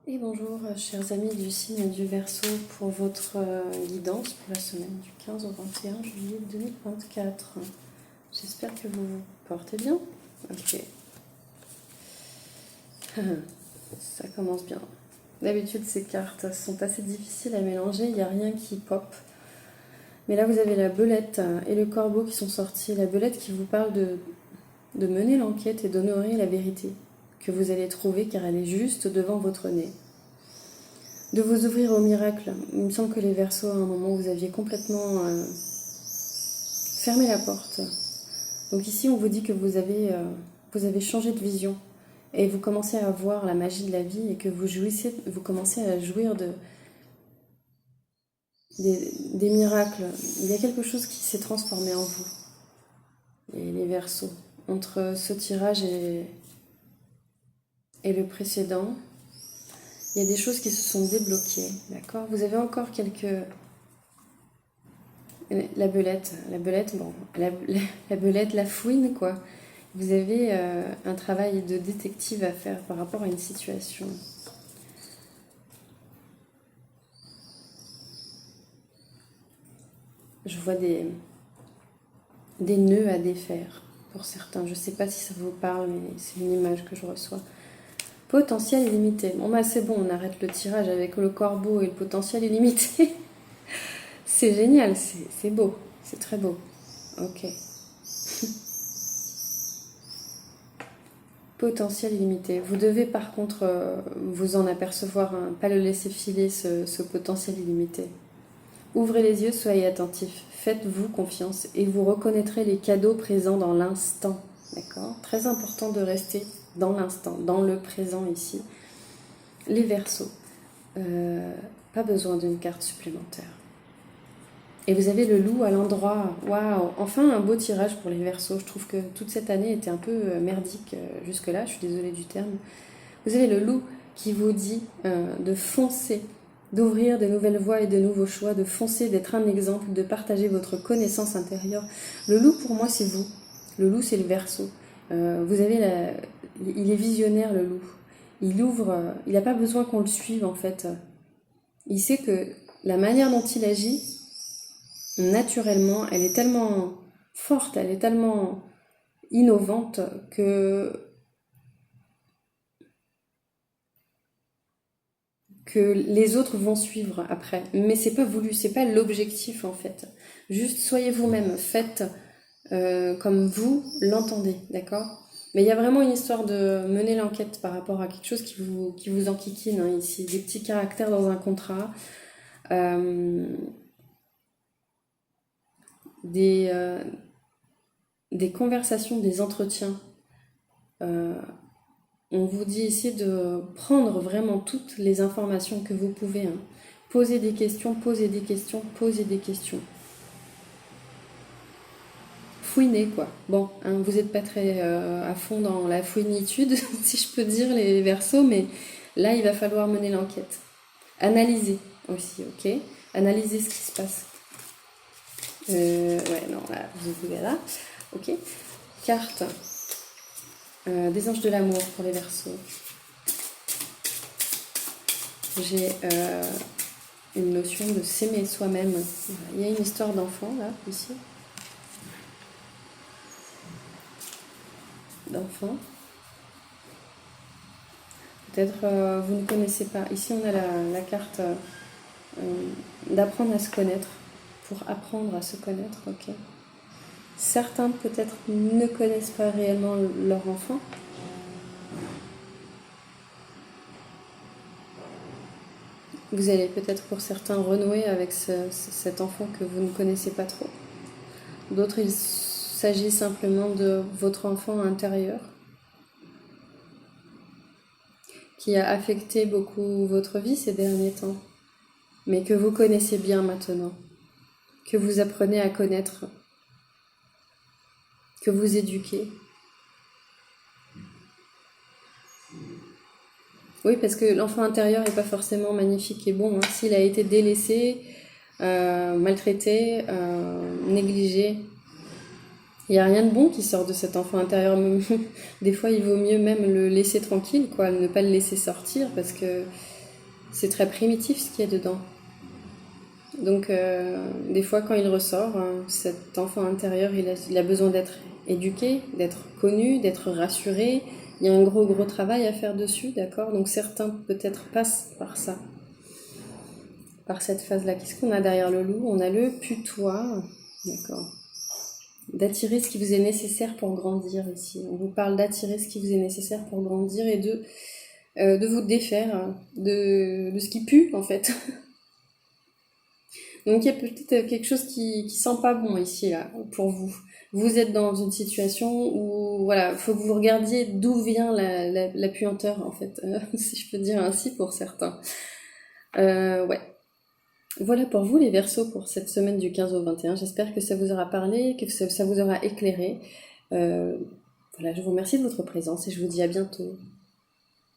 Et bonjour, chers amis du signe du Verseau, pour votre guidance pour la semaine du 15 au 21 juillet 2024. J'espère que vous vous portez bien. Ok. Ça commence bien. D'habitude, ces cartes sont assez difficiles à mélanger, il n'y a rien qui pop. Mais là, vous avez la belette et le corbeau qui sont sortis. La belette qui vous parle de mener l'enquête et d'honorer la vérité que vous allez trouver car elle est juste devant votre nez. De vous ouvrir au miracle. Il me semble que les Verseaux, à un moment, vous aviez complètement fermé la porte. Donc ici, on vous dit que vous avez changé de vision et vous commencez à voir la magie de la vie et que vous commencez à jouir des miracles. Il y a quelque chose qui s'est transformé en vous, les Verseaux. Entre ce tirage et le précédent, il y a des choses qui se sont débloquées, d'accord? Vous avez encore quelques... La belette, bon, la belette, la fouine, quoi. Vous avez un travail de détective à faire par rapport à une situation. Je vois des nœuds à défaire pour certains. Je ne sais pas si ça vous parle, mais c'est une image que je reçois. Potentiel illimité. Bon, bah c'est bon, on arrête le tirage avec le corbeau et le potentiel illimité. C'est génial, c'est beau, c'est très beau. Ok. Potentiel illimité. Vous devez par contre vous en apercevoir, hein, pas le laisser filer ce potentiel illimité. Ouvrez les yeux, soyez attentifs, faites-vous confiance et vous reconnaîtrez les cadeaux présents dans l'instant. D'accord? Très important de rester dans l'instant, dans le présent ici. Les Verseaux, pas besoin d'une carte supplémentaire. Et vous avez le loup à l'endroit. Waouh! Enfin un beau tirage pour les Verseaux. Je trouve que toute cette année était un peu merdique jusque-là. Je suis désolée du terme. Vous avez le loup qui vous dit de foncer, d'ouvrir de nouvelles voies et de nouveaux choix, de foncer, d'être un exemple, de partager votre connaissance intérieure. Le loup, pour moi, c'est vous. Le loup, c'est le Verseau. Vous avez il est visionnaire, le loup. Il ouvre, il n'a pas besoin qu'on le suive, en fait. Il sait que la manière dont il agit, naturellement, elle est tellement forte, elle est tellement innovante que les autres vont suivre après. Mais c'est pas voulu, c'est pas l'objectif en fait. Juste soyez vous-même, faites comme vous l'entendez, d'accord? Mais il y a vraiment une histoire de mener l'enquête par rapport à quelque chose qui vous enquiquine, hein, ici. Des petits caractères dans un contrat. Euh, des, euh, des conversations, des entretiens. On vous dit ici de prendre vraiment toutes les informations que vous pouvez, hein. Poser des questions, poser des questions, poser des questions. Fouiner, quoi. Bon, hein, vous n'êtes pas très à fond dans la fouinitude, si je peux dire, les Verseaux, mais là, il va falloir mener l'enquête. Analyser aussi, ok? Analyser ce qui se passe. Ouais, non, là, vous verrez là. Ok. Carte des anges de l'amour pour les Verseaux. J'ai une notion de s'aimer soi-même. Il y a une histoire d'enfant là, ici. D'enfant. Peut-être vous ne connaissez pas. Ici on a la carte d'apprendre à se connaître. Pour apprendre à se connaître, ok. Certains peut-être ne connaissent pas réellement leur enfant. Vous allez peut-être pour certains renouer avec cet enfant que vous ne connaissez pas trop. D'autres, il s'agit simplement de votre enfant intérieur qui a affecté beaucoup votre vie ces derniers temps, mais que vous connaissez bien maintenant, que vous apprenez à connaître, que vous éduquez. Oui, parce que l'enfant intérieur n'est pas forcément magnifique et bon, hein. S'il a été délaissé, maltraité, négligé, il n'y a rien de bon qui sort de cet enfant intérieur. Des fois, il vaut mieux même le laisser tranquille, quoi, ne pas le laisser sortir, parce que C'est très primitif ce qu'il y a dedans. Donc, des fois, quand il ressort, cet enfant intérieur, il a besoin d'être éduqué, d'être connu, d'être rassuré. Il y a un gros, gros travail à faire dessus, d'accord? Donc, certains, peut-être, passent par ça, par cette phase-là. Qu'est-ce qu'on a derrière le loup? On a le putois, d'accord? D'attirer ce qui vous est nécessaire pour grandir ici. On vous parle d'attirer ce qui vous est nécessaire pour grandir et de vous défaire de ce qui pue, en fait. Donc il y a peut-être quelque chose qui sent pas bon ici, là, pour vous. Vous êtes dans une situation où, voilà, faut que vous regardiez d'où vient la puanteur, en fait, si je peux dire ainsi pour certains. Ouais. Voilà pour vous les Verseaux pour cette semaine du 15 au 21. J'espère que ça vous aura parlé, que ça vous aura éclairé. Voilà, je vous remercie de votre présence et je vous dis à bientôt.